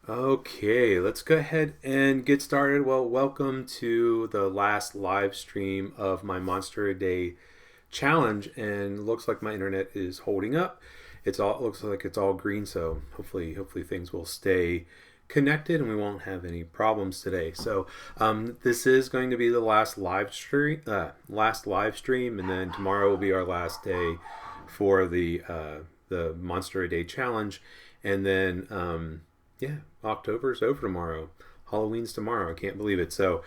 Okay, let's go ahead and get started. Well, welcome to the last live stream of my Monster a Day challenge, and looks like my internet is holding up. It looks like it's all green, so hopefully things will stay connected and we won't have any problems today. So this is going to be the last live stream, and then tomorrow will be our last day for the Monster a Day challenge, and then yeah, October's over tomorrow. Halloween's tomorrow. I can't believe it. So,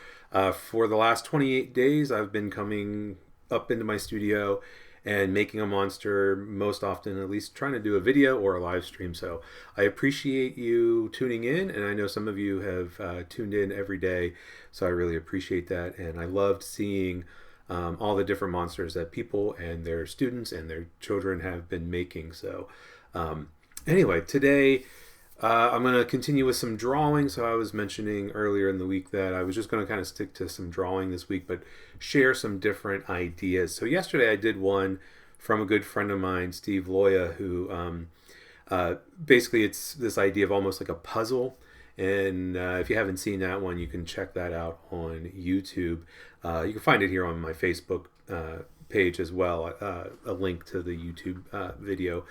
for the last 28 days, I've been coming up into my studio and making a monster, most often at least trying to do a video or a live stream. So I appreciate you tuning in, and I know some of you have tuned in every day, so I really appreciate that. And I loved seeing all the different monsters that people and their students and their children have been making. So anyway, today I'm going to continue with some drawing. So I was mentioning earlier in the week that I was just going to kind of stick to some drawing this week, but share some different ideas. So yesterday I did one from a good friend of mine, Steve Loya, who basically it's this idea of almost like a puzzle. And if you haven't seen that one, you can check that out on YouTube. You can find it here on my Facebook page as well, a link to the YouTube video.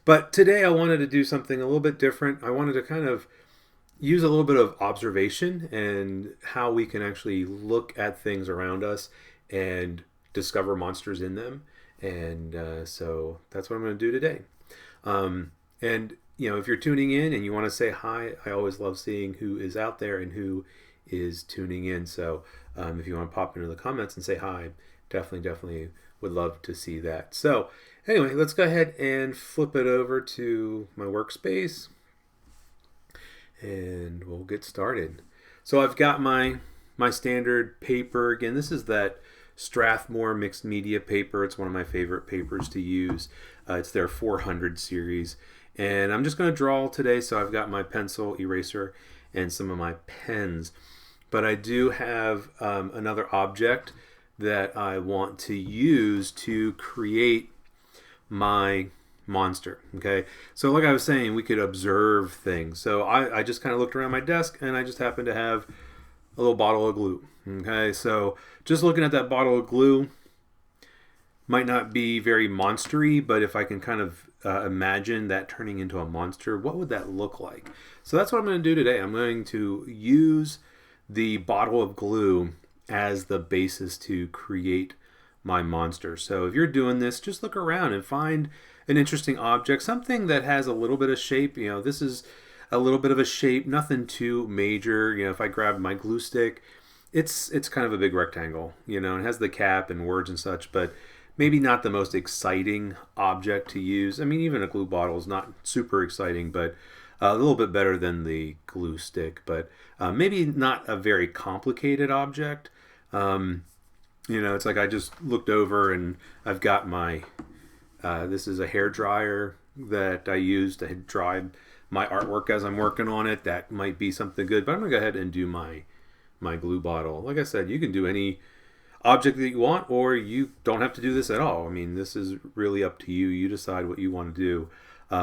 But today I wanted to do something a little bit different. I wanted to kind of use a little bit of observation and how we can actually look at things around us and discover monsters in them. And so that's what I'm going to do today. And if you're tuning in and you want to say hi, I always love seeing who is out there and who is tuning in. So if you want to pop into the comments and say hi, definitely would love to see that. So anyway, let's go ahead and flip it over to my workspace and we'll get started. So I've got my standard paper. Again, this is that Strathmore mixed media paper. It's one of my favorite papers to use. It's their 400 series. And I'm just going to draw today. So I've got my pencil, eraser, and some of my pens. But I do have another object that I want to use to create my monster. Okay, so like I was saying, we could observe things. So I just kind of looked around my desk and I just happened to have a little bottle of glue. Okay, so just looking at that bottle of glue might not be very monstery, but if I can kind of imagine that turning into a monster, what would that look like? So that's what I'm going to do today. I'm going to use the bottle of glue as the basis to create my monster. So if you're doing this, just look around and find an interesting object, something that has a little bit of shape. This is a little bit of a shape, nothing too major. If I grab my glue stick, it's kind of a big rectangle. It has the cap and words and such, but maybe not the most exciting object to use. I mean, even a glue bottle is not super exciting, but a little bit better than the glue stick, but maybe not a very complicated object. It's like I just looked over and I've got my, this is a hair dryer that I use to dry my artwork as I'm working on it. That might be something good, but I'm gonna go ahead and do my glue bottle. Like I said, you can do any object that you want, or you don't have to do this at all. I mean, this is really up to you. You decide what you want to do. So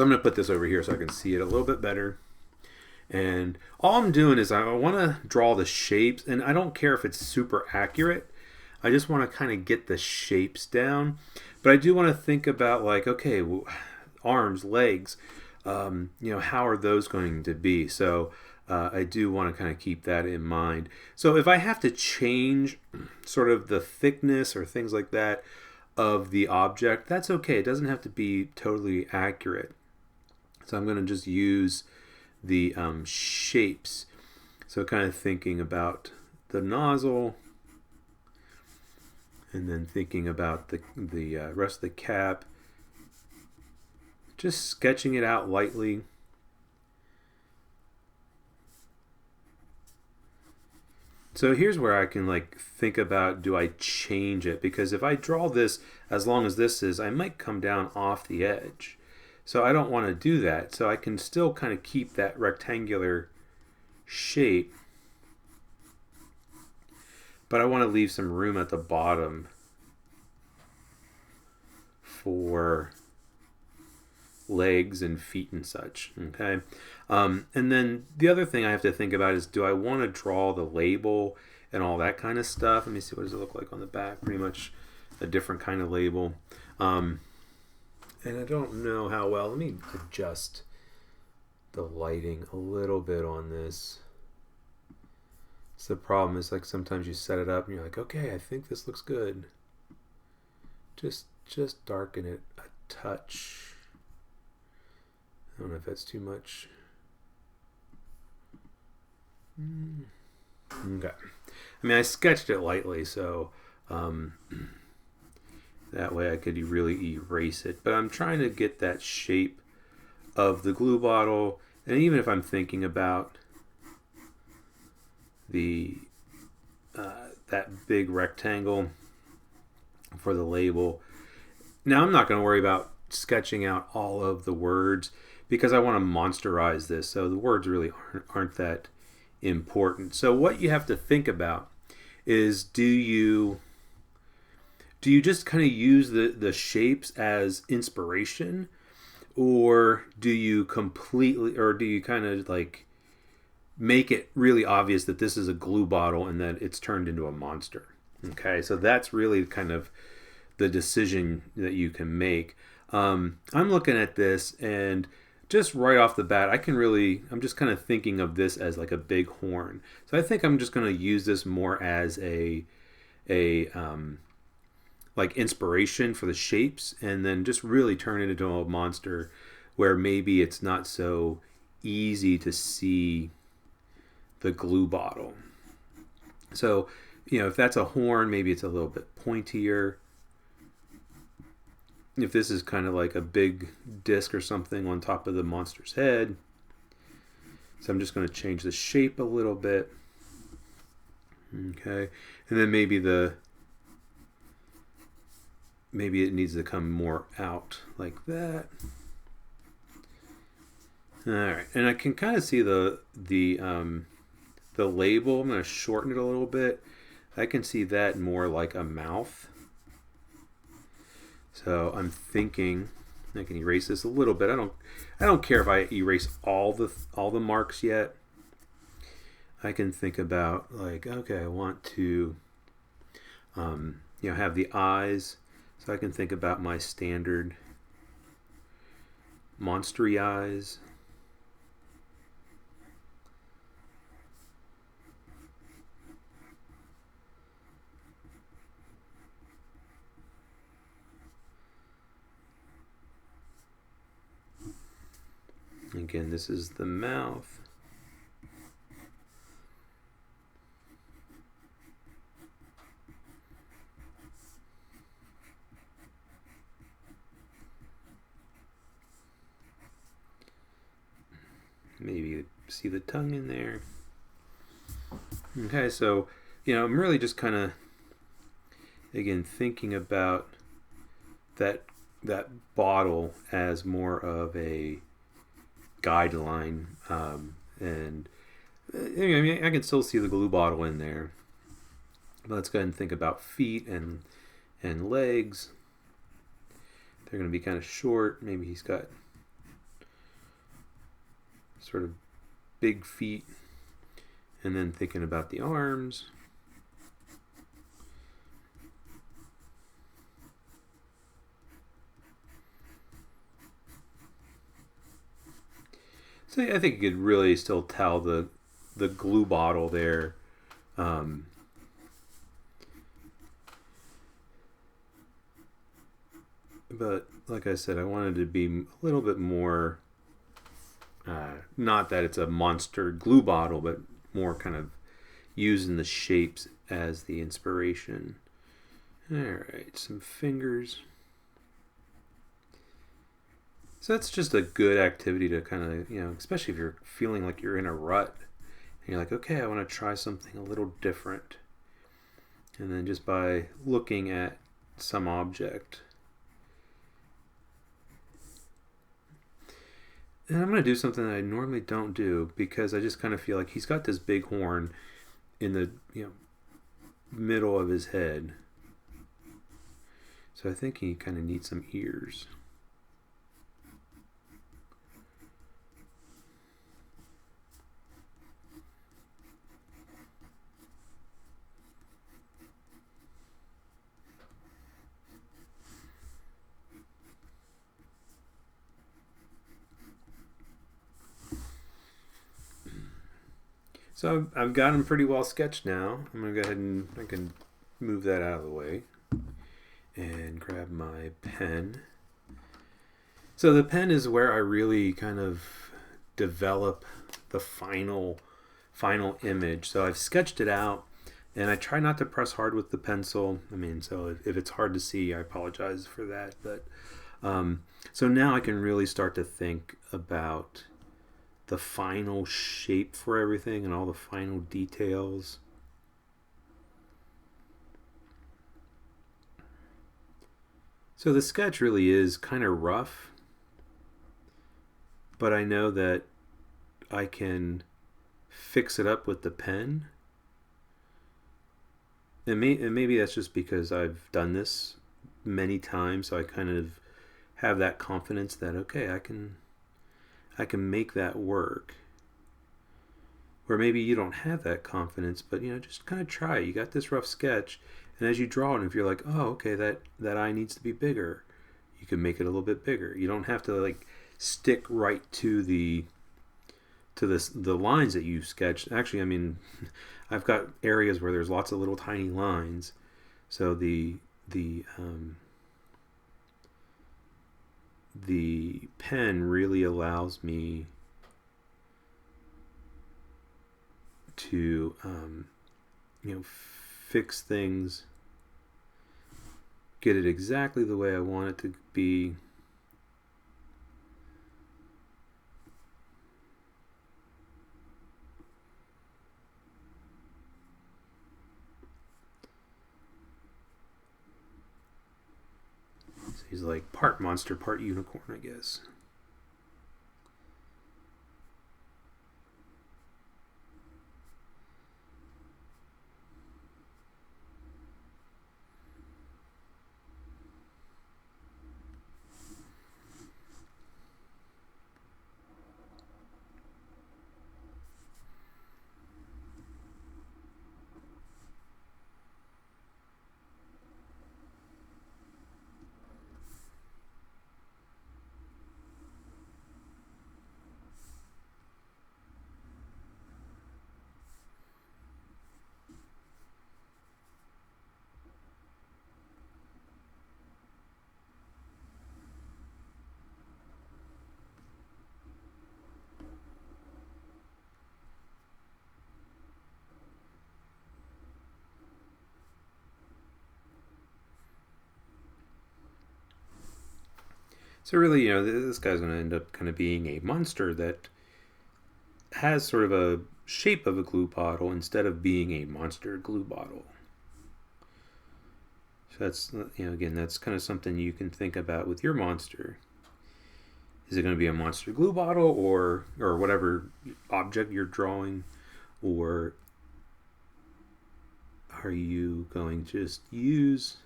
I'm going to put this over here so I can see it a little bit better. And all I'm doing is I want to draw the shapes, and I don't care if it's super accurate. I just want to kind of get the shapes down. But I do want to think about, like, okay, arms, legs, how are those going to be? So I do want to kind of keep that in mind. So if I have to change sort of the thickness or things like that of the object, that's okay. It doesn't have to be totally accurate. So I'm going to just use the shapes. So kind of thinking about the nozzle, and then thinking about the rest of the cap. Just sketching it out lightly. So here's where I can think about, do I change it? Because if I draw this as long as this is, I might come down off the edge. So I don't want to do that. So I can still kind of keep that rectangular shape, but I want to leave some room at the bottom for legs and feet and such. Okay. And then the other thing I have to think about is, do I want to draw the label and all that kind of stuff? Let me see, what does it look like on the back? Pretty much a different kind of label. And I don't know how well. Let me adjust the lighting a little bit on this. So the problem is, like, sometimes you set it up and you're like, okay, I think this looks good. Just darken it a touch. I don't know if that's too much. Okay. I mean, I sketched it lightly, so that way I could really erase it. But I'm trying to get that shape of the glue bottle. And even if I'm thinking about the that big rectangle for the label, now I'm not going to worry about sketching out all of the words because I want to monsterize this. So the words really aren't that important. So what you have to think about is, do you just kind of use the shapes as inspiration, or do you kind of like make it really obvious that this is a glue bottle and that it's turned into a monster? Okay, so that's really kind of the decision that you can make. I'm looking at this, and just right off the bat, I'm just kind of thinking of this as like a big horn. So I think I'm just going to use this more as a like inspiration for the shapes, and then just really turn it into a monster where maybe it's not so easy to see the glue bottle. So, if that's a horn, maybe it's a little bit pointier. If this is kind of like a big disc or something on top of the monster's head. So I'm just going to change the shape a little bit. Okay. And then maybe it needs to come more out like that. All right. And I can kind of see the label. I'm going to shorten it a little bit. I can see that more like a mouth. So I'm thinking I can erase this a little bit. I don't care if I erase all the marks yet. I can think about, like, okay, I want to have the eyes. So I can think about my standard monstery eyes. Again, this is the mouth. Maybe you see the tongue in there. Okay, so, I'm really just kind of, again, thinking about that bottle as more of a guideline, and I mean, I can still see the glue bottle in there. But let's go ahead and think about feet and legs. They're going to be kind of short. Maybe he's got sort of big feet. And then thinking about the arms. So I think you could really still tell the glue bottle there. But like I said, I wanted to be a little bit more, not that it's a monster glue bottle, but more kind of using the shapes as the inspiration. All right, some fingers. So that's just a good activity to kind of, especially if you're feeling like you're in a rut and you're like, okay, I want to try something a little different. And then just by looking at some object. And I'm going to do something that I normally don't do because I just kind of feel like he's got this big horn in the middle of his head. So I think he kind of needs some ears. So I've got them pretty well sketched now. I'm gonna go ahead and I can move that out of the way and grab my pen. So the pen is where I really kind of develop the final image. So I've sketched it out, and I try not to press hard with the pencil. I mean, so if it's hard to see, I apologize for that. But so now I can really start to think about the final shape for everything and all the final details. So the sketch really is kind of rough, but I know that I can fix it up with the pen. And maybe that's just because I've done this many times, so I kind of have that confidence that, okay, I can make that work. Or maybe you don't have that confidence, but just kind of try. You got this rough sketch, and as you draw it, if you're like, oh, okay, that eye needs to be bigger, you can make it a little bit bigger. You don't have to like stick right to the lines that you sketched. Actually, I mean, I've got areas where there's lots of little tiny lines, so the pen really allows me to fix things, get it exactly the way I want it to be. So he's like part monster, part unicorn, I guess. So really, this guy's going to end up kind of being a monster that has sort of a shape of a glue bottle instead of being a monster glue bottle. So that's, again, that's kind of something you can think about with your monster. Is it going to be a monster glue bottle or whatever object you're drawing, or are you going to just use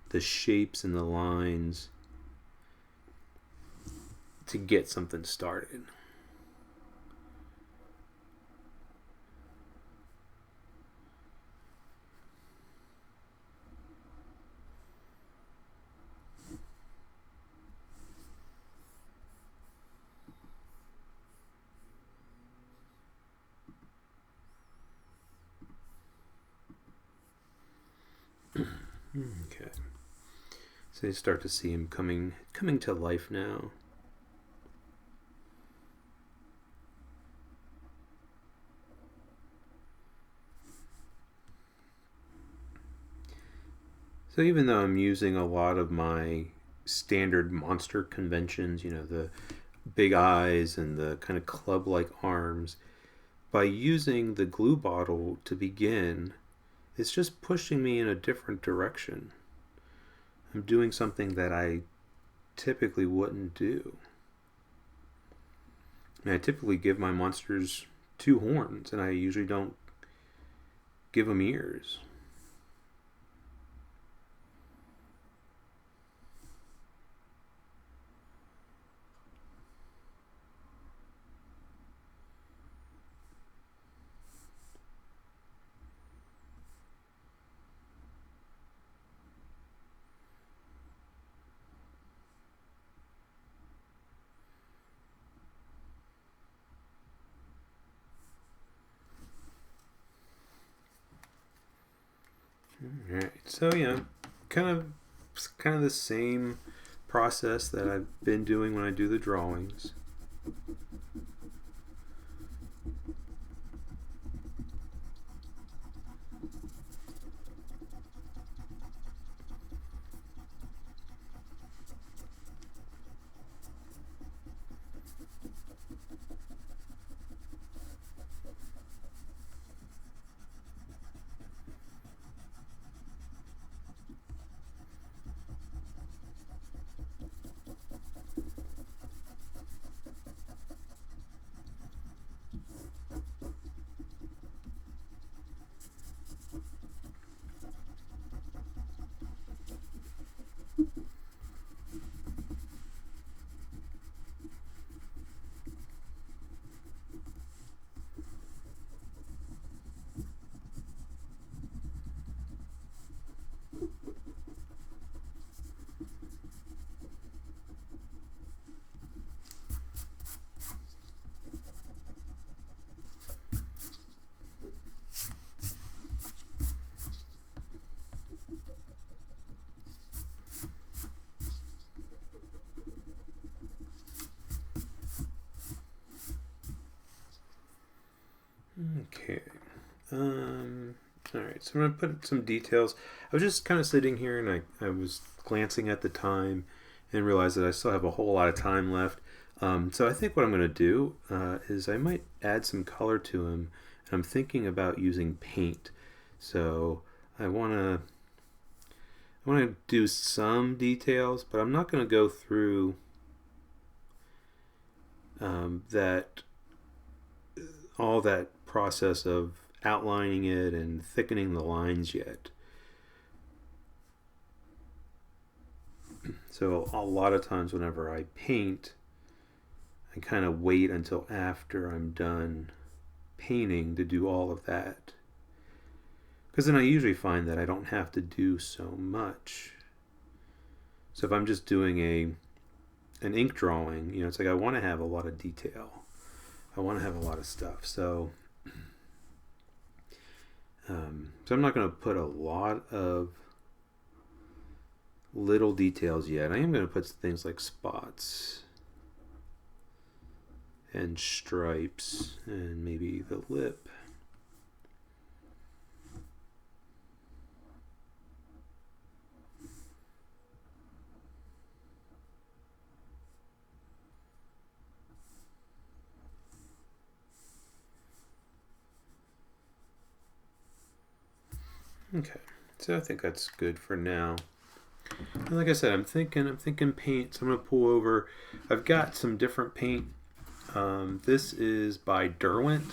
the shapes and the lines to get something started? Okay. So you start to see him coming to life now. So even though I'm using a lot of my standard monster conventions, the big eyes and the kind of club-like arms, by using the glue bottle to begin, it's just pushing me in a different direction. I'm doing something that I typically wouldn't do. And I typically give my monsters 2 horns, and I usually don't give them ears. All right. So yeah, kind of kind of the same process that I've been doing when I do the drawings. Okay. All right. So I'm gonna put some details. I was just kind of sitting here and I was glancing at the time and realized that I still have a whole lot of time left. So I think what I'm gonna do is I might add some color to him. And I'm thinking about using paint. So I wanna do some details, but I'm not gonna go through that all that process of outlining it and thickening the lines yet. So a lot of times whenever I paint, I kind of wait until after I'm done painting to do all of that. Because then I usually find that I don't have to do so much. So if I'm just doing an ink drawing, it's like I want to have a lot of detail. I want to have a lot of stuff. So I'm not going to put a lot of little details yet. I am going to put things like spots and stripes and maybe the lip. Okay, so I think that's good for now. And like I said, I'm thinking paint. So I'm gonna pull over. I've got some different paint. This is by Derwent,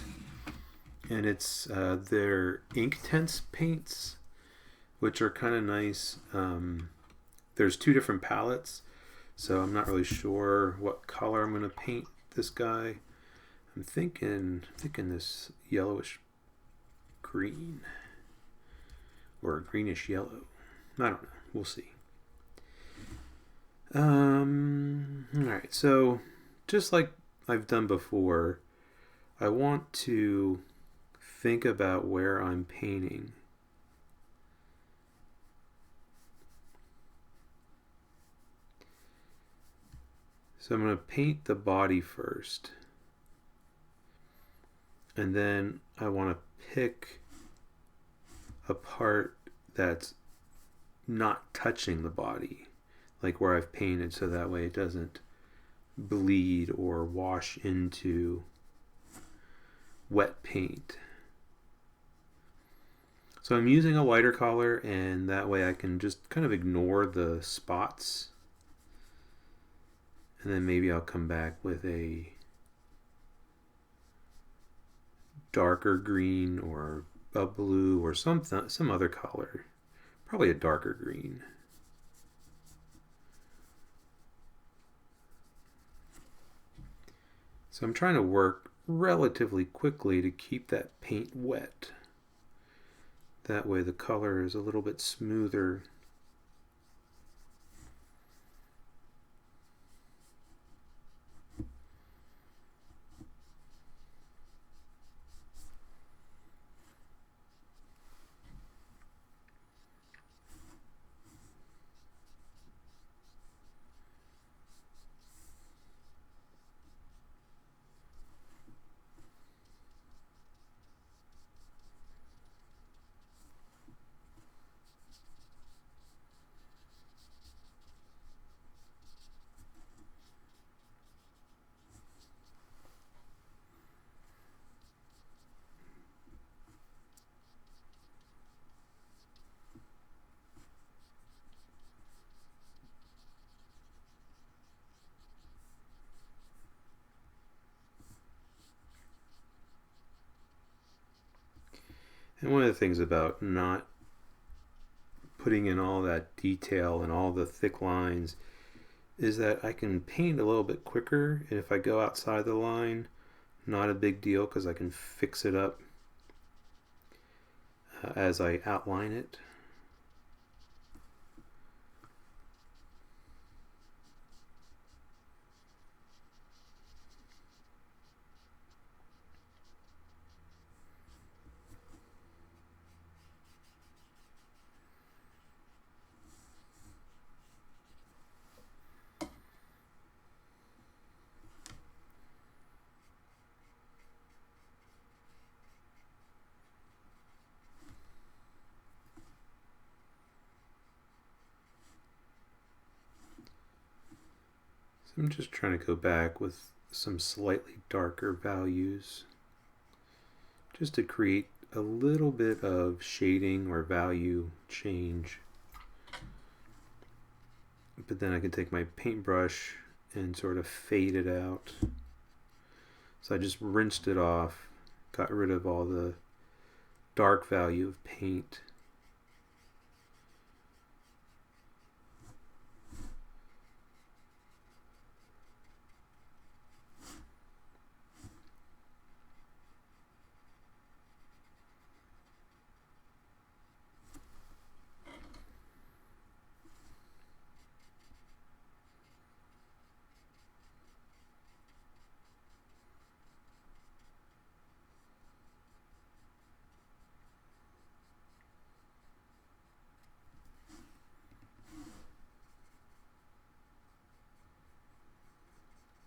and it's their Inktense paints, which are kind of nice. There's two different palettes, so I'm not really sure what color I'm gonna paint this guy. I'm thinking this yellowish green. Or a greenish yellow. I don't know. We'll see. Alright, so just like I've done before, I want to think about where I'm painting. So I'm going to paint the body first. And then I want to pick a part that's not touching the body, like where I've painted, so that way it doesn't bleed or wash into wet paint. So I'm using a lighter color, and that way I can just kind of ignore the spots, and then maybe I'll come back with a darker green or a blue or some other color, probably a darker green. So I'm trying to work relatively quickly to keep that paint wet. That way the color is a little bit smoother. And one of the things about not putting in all that detail and all the thick lines is that I can paint a little bit quicker, and if I go outside the line, not a big deal because I can fix it up as I outline it. I'm just trying to go back with some slightly darker values just to create a little bit of shading or value change. But then I can take my paintbrush and sort of fade it out. So I just rinsed it off, got rid of all the dark value of paint.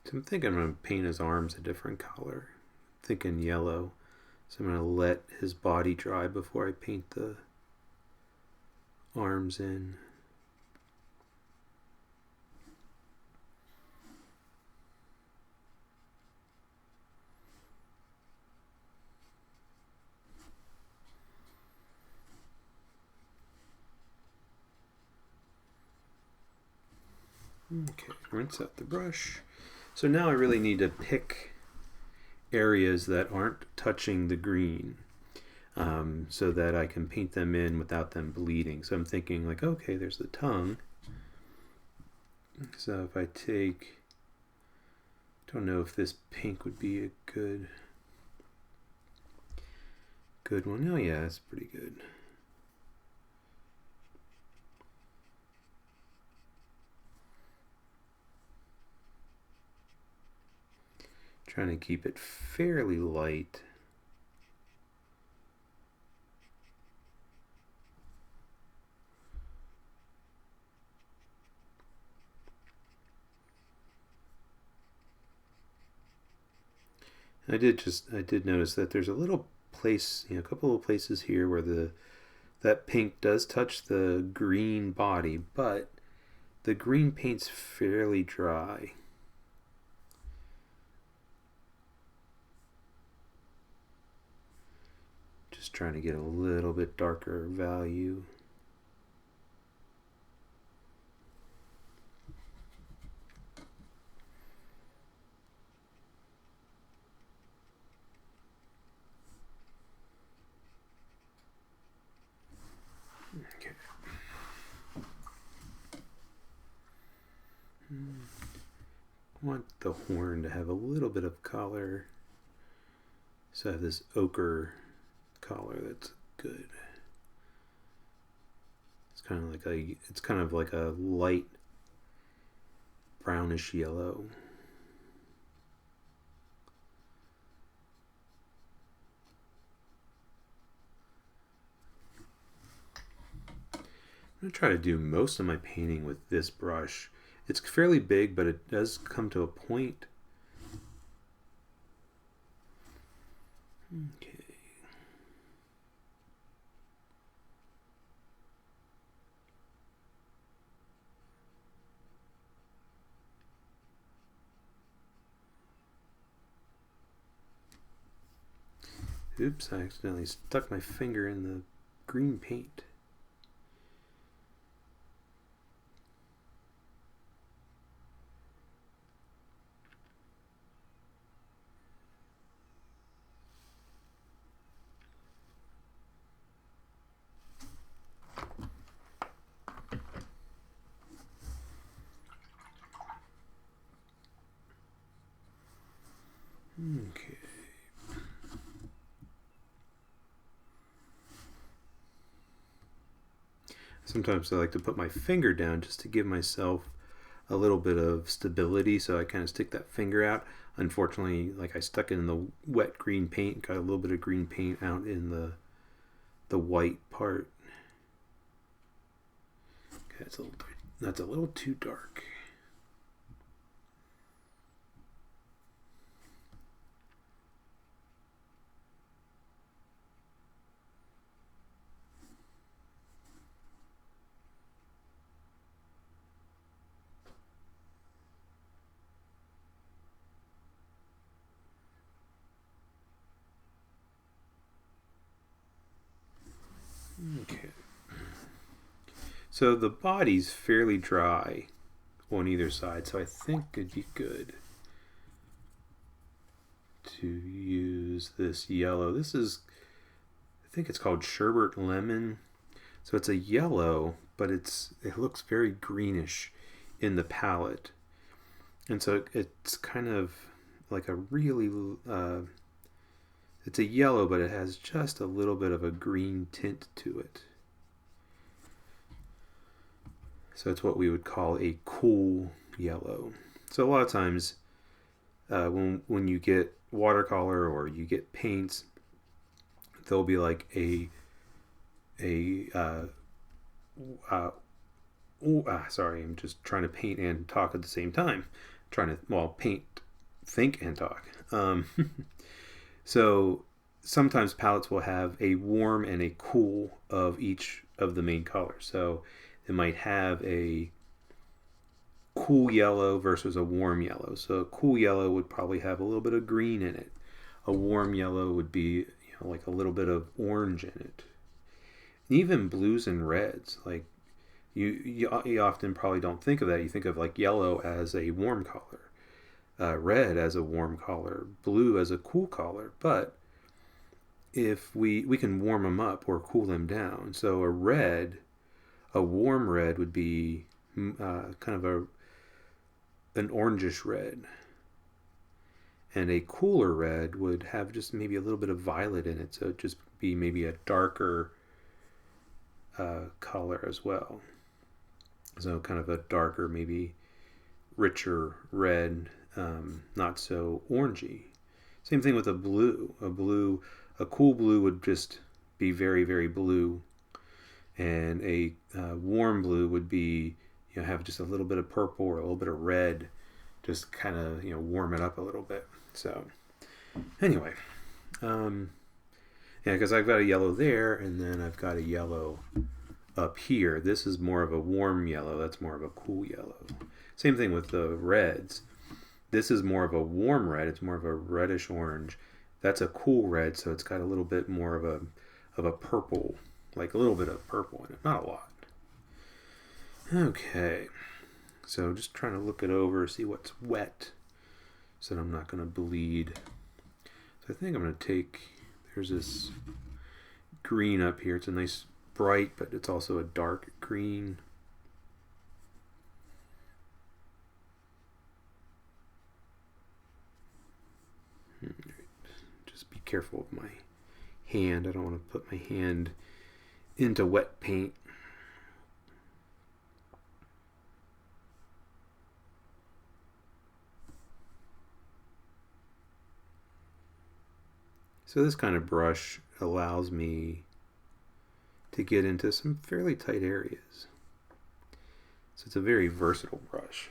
So I'm thinking I'm going to paint his arms a different color. I'm thinking yellow. So I'm going to let his body dry before I paint the arms in. Okay, rinse out the brush. So now I really need to pick areas that aren't touching the green so that I can paint them in without them bleeding. So I'm thinking like, okay, there's the tongue. So if I take, don't know if this pink would be a good one. Oh yeah, it's pretty good. Trying to keep it fairly light. I did notice that there's a little place, a couple of places here where that pink does touch the green body, but the green paint's fairly dry. Just trying to get a little bit darker value. Okay. I want the horn to have a little bit of color. So I have this ochre color that's good. It's kind of like a light brownish yellow. I'm going to try to do most of my painting with this brush. It's fairly big, but it does come to a point. Okay. Oops, I accidentally stuck my finger in the green paint. Sometimes I like to put my finger down just to give myself a little bit of stability, so I kind of stick that finger out. Unfortunately, like I stuck it in the wet green paint, got a little bit of green paint out in the white part. Okay, that's a little too dark. Okay. So the body's fairly dry on either side, so I think it'd be good to use this yellow. This is, I think it's called Sherbet Lemon. So it's a yellow, but it looks very greenish in the palette. And so it's kind of like a really, it's a yellow, but it has just a little bit of a green tint to it. So it's what we would call a cool yellow. So a lot of times when you get watercolor or you get paints, there'll be like sorry, I'm just trying to paint and talk at the same time. Trying to, paint, think, and talk. So sometimes palettes will have a warm and a cool of each of the main colors. So it might have a cool yellow versus a warm yellow. So a cool yellow would probably have a little bit of green in it. A warm yellow would be, like a little bit of orange in it. And even blues and reds, like you often probably don't think of that. You think of like yellow as a warm color, red as a warm color, blue as a cool color. But if we can warm them up or cool them down. So a warm red would be kind of an orangish red. And a cooler red would have just maybe a little bit of violet in it. So it'd just be maybe a darker color as well. So kind of a darker, maybe richer red, not so orangey. Same thing with a blue. A cool blue would just be very, very blue. And a warm blue would be, have just a little bit of purple or a little bit of red, just kind of, warm it up a little bit. So anyway, yeah, because I've got a yellow there, and then I've got a yellow up here. This is more of a warm yellow. That's more of a cool yellow. Same thing with the reds. This is more of a warm red. It's more of a reddish orange. That's a cool red, so it's got a little bit more of a purple, like a little bit of purple in it, not a lot. Okay, so just trying to look it over, see what's wet, so that I'm not going to bleed. So I think I'm going to take, there's this green up here. It's a nice bright, but it's also a dark green. Just be careful with my hand. I don't want to put my hand into wet paint. So this kind of brush allows me to get into some fairly tight areas. So it's a very versatile brush.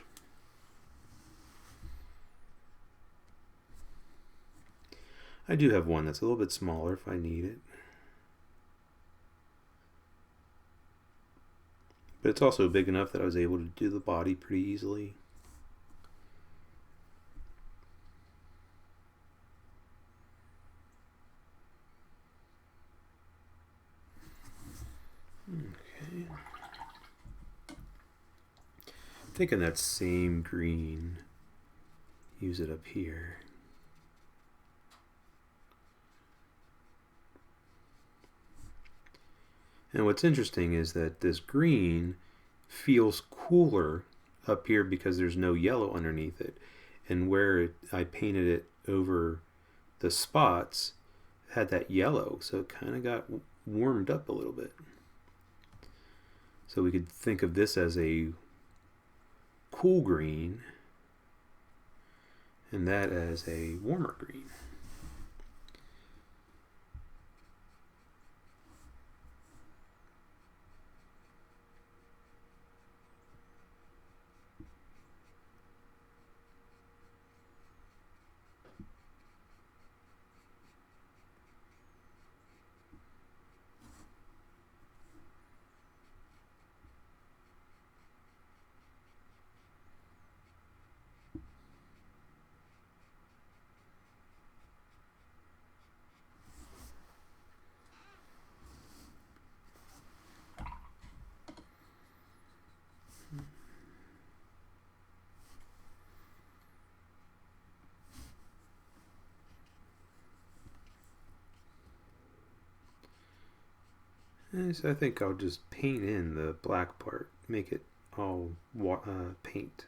I do have one that's a little bit smaller if I need it. But it's also big enough that I was able to do the body pretty easily. Okay. Taking that same green, use it up here. And what's interesting is that this green feels cooler up here because there's no yellow underneath it. And where I painted it over the spots, had that yellow, so it kind of got warmed up a little bit. So we could think of this as a cool green and that as a warmer green. So I think I'll just paint in the black part, make it all paint.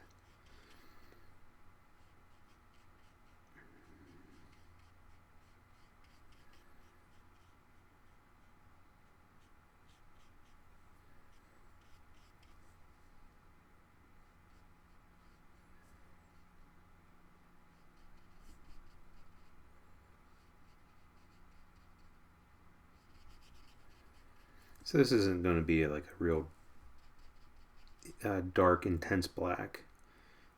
So this isn't going to be like a real dark, intense black,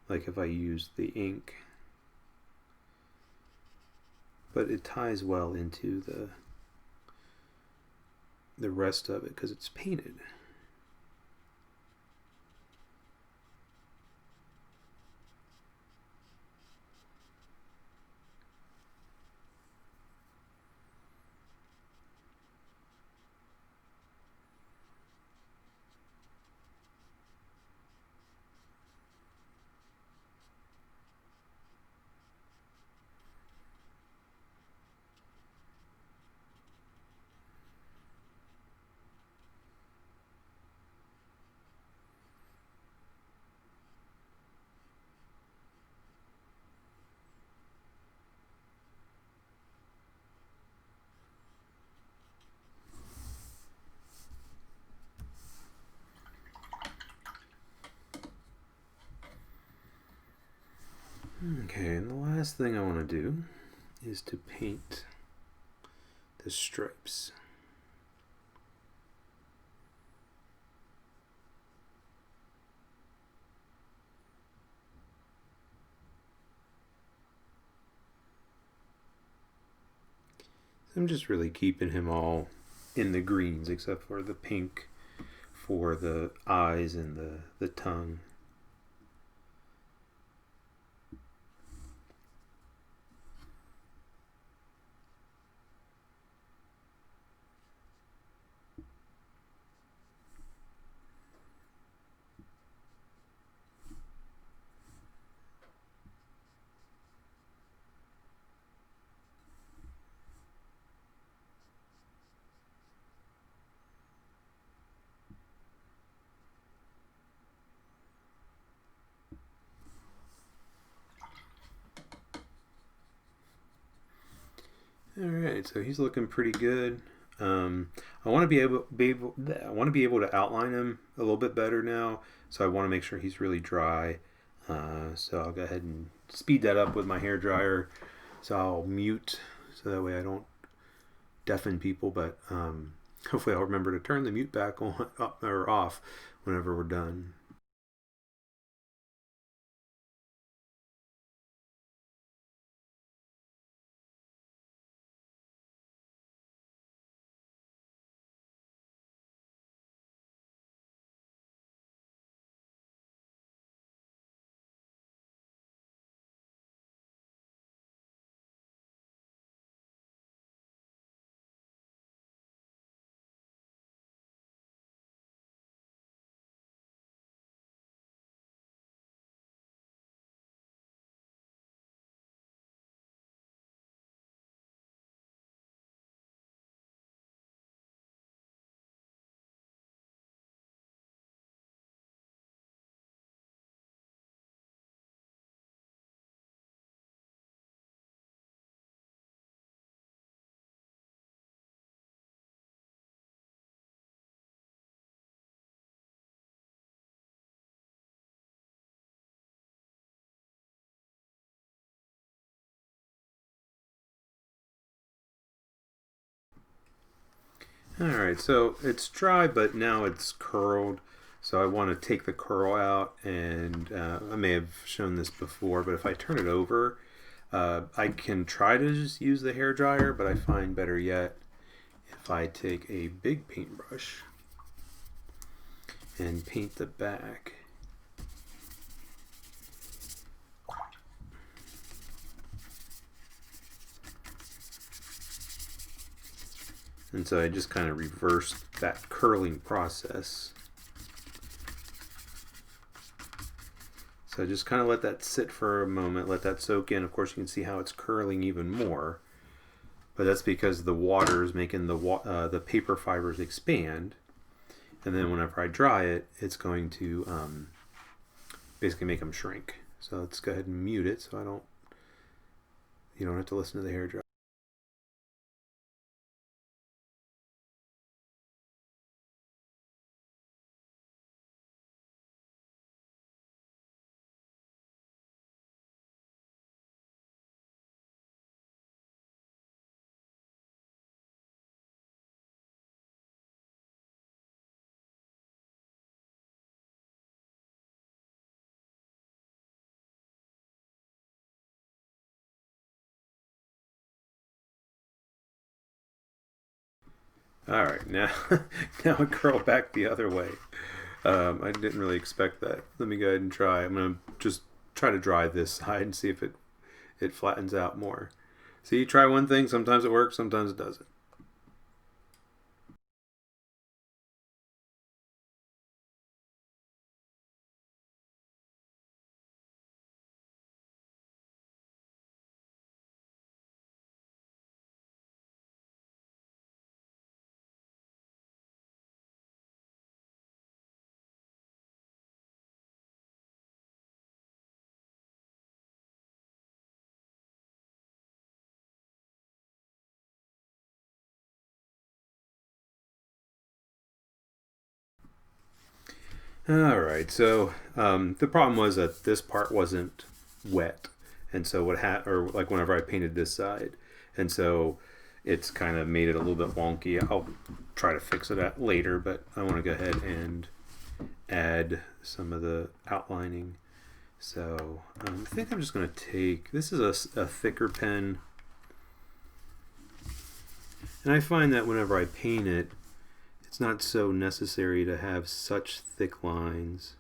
like if I use the ink. But it ties well into the rest of it because it's painted. Okay, and the last thing I want to do is to paint the stripes. I'm just really keeping him all in the greens except for the pink for the eyes and the tongue. All right, so he's looking pretty good. I want to I want to be able to outline him a little bit better now. So I want to make sure he's really dry. So I'll go ahead and speed that up with my hair dryer. So I'll mute so that way I don't deafen people. But hopefully I'll remember to turn the mute back on or off whenever we're done. Alright, so it's dry, but now it's curled. So I want to take the curl out, and I may have shown this before, but if I turn it over, I can try to just use the hair dryer, but I find better yet if I take a big paintbrush and paint the back. And so I just kind of reversed that curling process. So just kind of let that sit for a moment, let that soak in. Of course, you can see how it's curling even more, but that's because the water is making the paper fibers expand. And then whenever I dry it, it's going to basically make them shrink. So let's go ahead and mute it so you don't have to listen to the hair dryer. All right, now now I curl back the other way. I didn't really expect that. Let me go ahead and try. I'm gonna just try to dry this side and see if it flattens out more. See, you try one thing, sometimes it works, sometimes it doesn't. All right, so the problem was that this part wasn't wet, and so or like whenever I painted this side, and so it's kind of made it a little bit wonky. I'll try to fix it at later, but I want to go ahead and add some of the outlining. So I think I'm just going to take, this is a thicker pen, and I find that whenever I paint it, it's not so necessary to have such thick lines.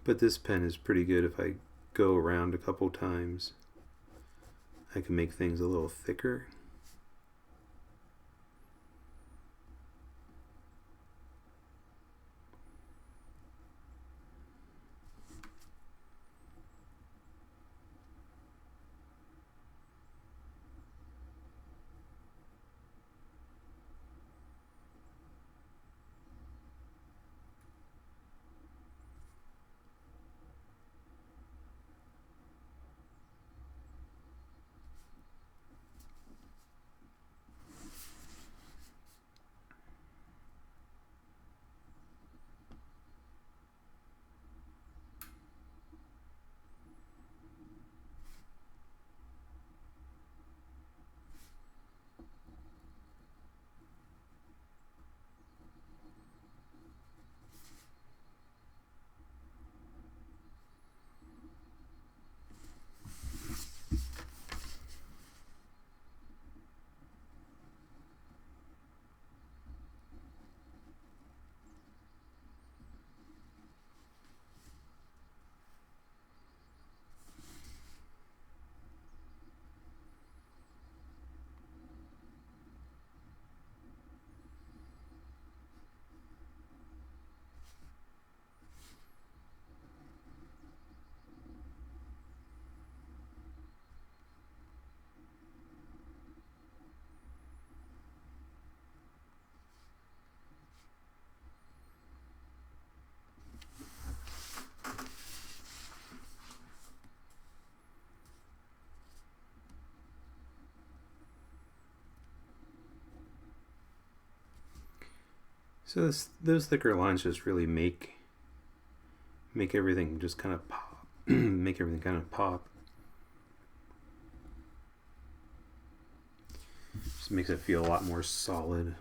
But this pen is pretty good. If I go around a couple times, I can make things a little thicker. So those thicker lines just really make everything just kind of pop. make everything kind of pop. Just makes it feel a lot more solid.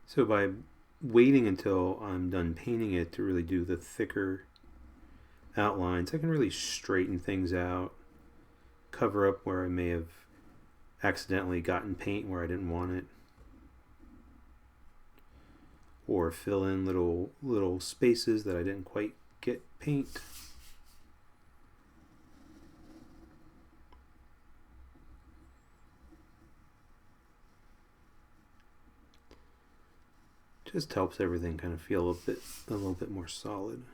So by waiting until I'm done painting it to really do the thicker outlines, I can really straighten things out, cover up where I may have accidentally gotten paint where I didn't want it, or fill in little spaces that I didn't quite get paint. Just helps everything kind of feel a little bit more solid.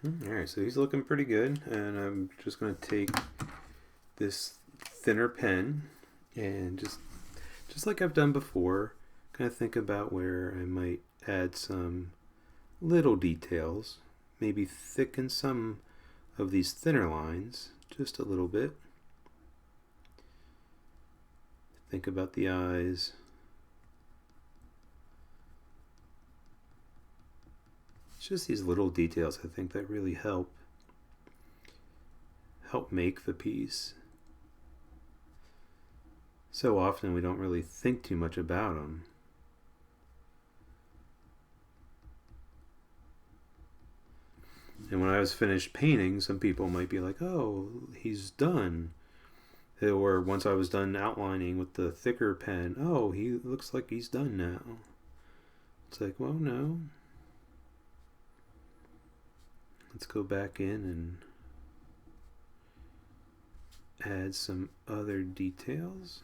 Alright, so he's looking pretty good, and I'm just going to take this thinner pen and just like I've done before, kind of think about where I might add some little details, maybe thicken some of these thinner lines just a little bit. Think about the eyes. It's just these little details I think that really help make the piece. So often we don't really think too much about them. And when I was finished painting, some people might be like, oh, he's done. Or once I was done outlining with the thicker pen, oh, he looks like he's done now. It's like, well, no. Let's go back in and add some other details.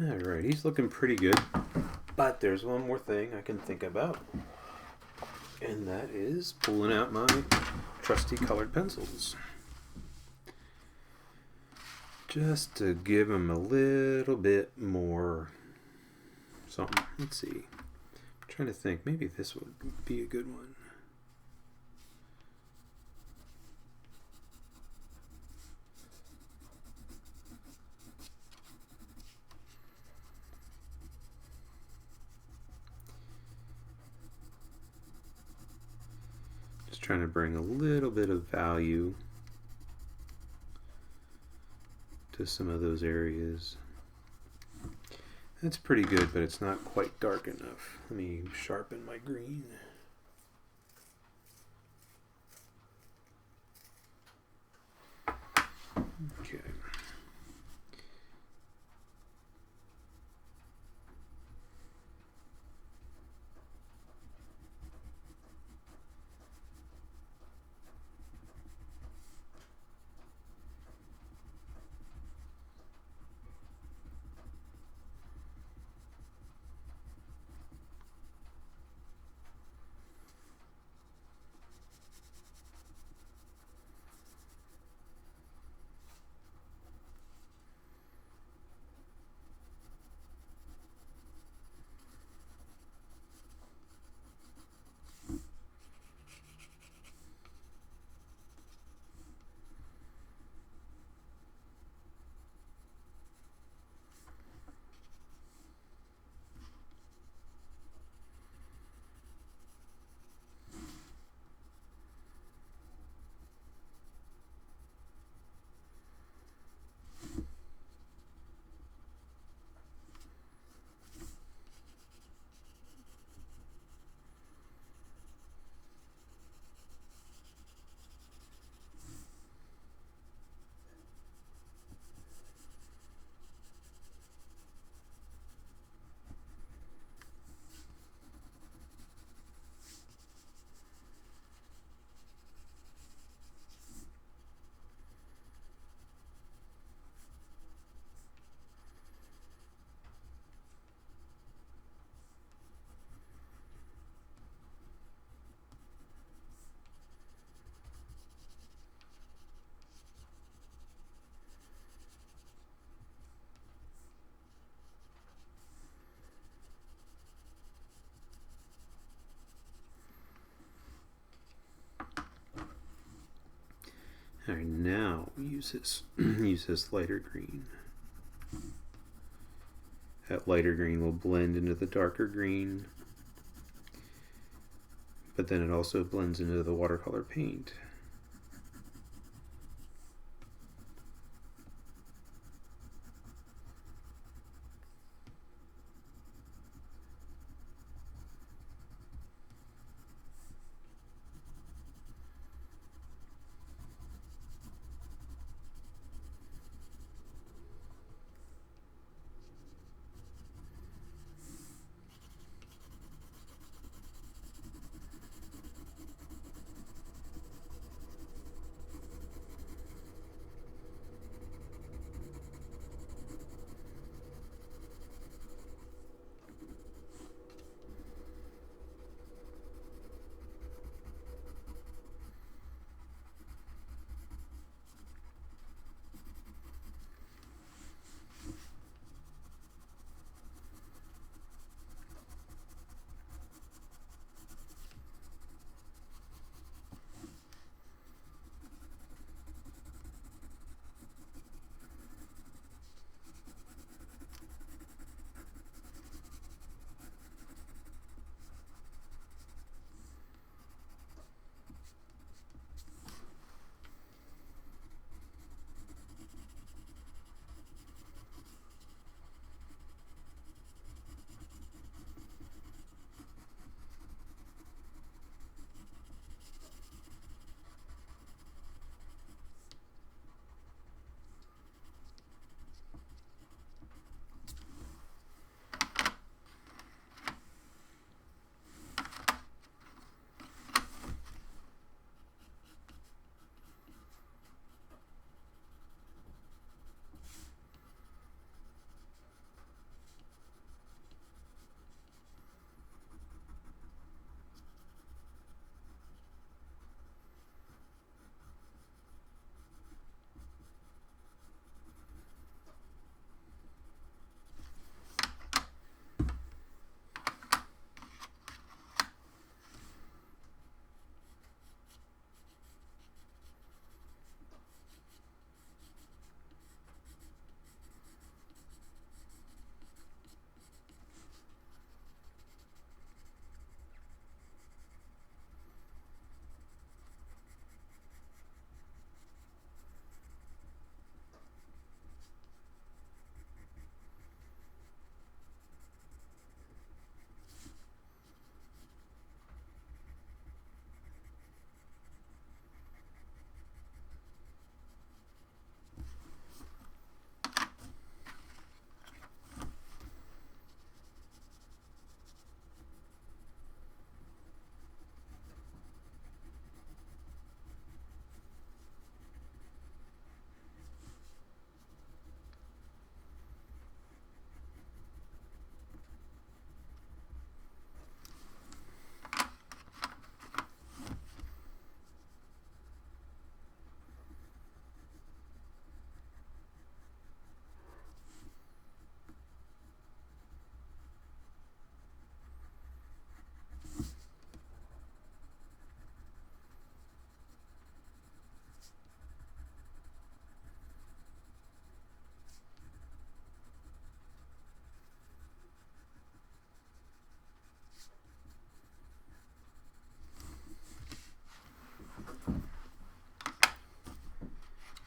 Alright, he's looking pretty good. But there's one more thing I can think about. And that is pulling out my trusty colored pencils. Just to give him a little bit more something. Let's see. I'm trying to think. Maybe this would be a good one. Just trying to bring a little bit of value to some of those areas. That's pretty good, but it's not quite dark enough. Let me sharpen my green. Okay. All right, now we use this use this lighter green. That lighter green will blend into the darker green, but then it also blends into the watercolor paint.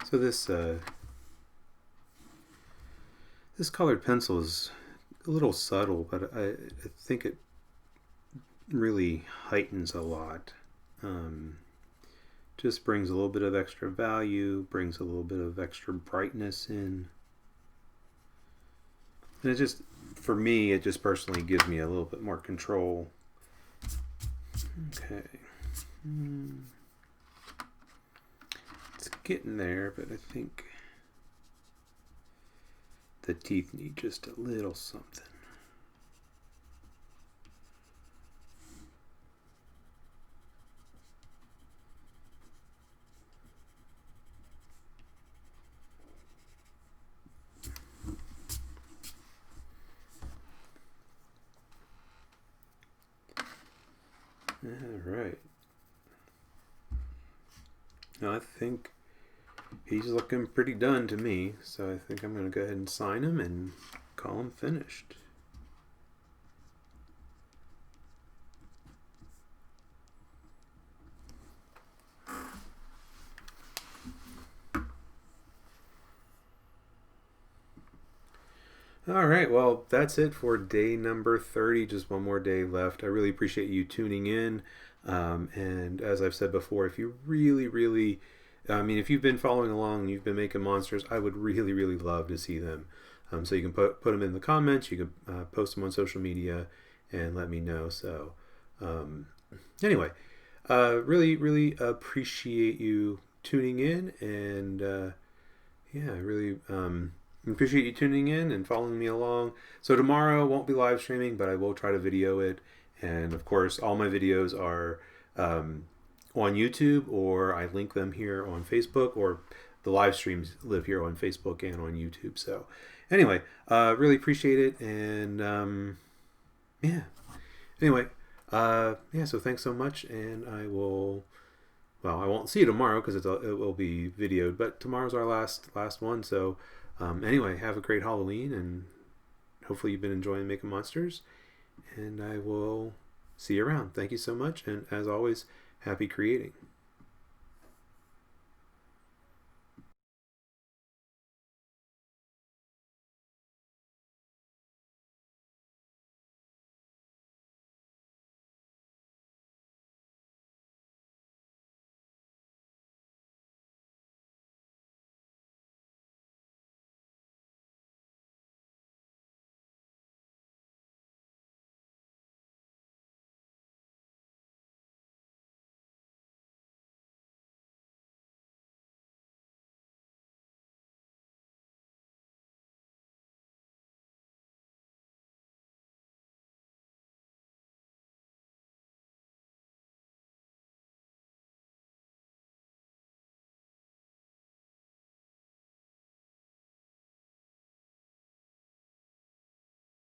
So this colored pencil is a little subtle, but I think it really heightens a lot. Just brings a little bit of extra value, brings a little bit of extra brightness in. And it just, for me, it just personally gives me a little bit more control. Okay. It's getting there, but I think the teeth need just a little something. All right. Now I think he's looking pretty done to me. So I think I'm going to go ahead and sign him and call him finished. All right, well, that's it for day number 30. Just one more day left. I really appreciate you tuning in. And as I've said before, if you really, I mean, if you've been following along and you've been making monsters, I would really love to see them. So you can put them in the comments. You can post them on social media and let me know. So anyway, really appreciate you tuning in. And yeah, I really appreciate you tuning in and following me along. So tomorrow won't be live streaming, but I will try to video it. And of course, all my videos are on YouTube, or I link them here on Facebook, or the live streams live here on Facebook and on YouTube. So anyway, really appreciate it. And yeah, anyway, yeah, so thanks so much. And I won't see you tomorrow because it will be videoed, but tomorrow's our last one. So anyway, have a great Halloween, and hopefully you've been enjoying making monsters, and I will see you around. Thank you so much, and as always, happy creating.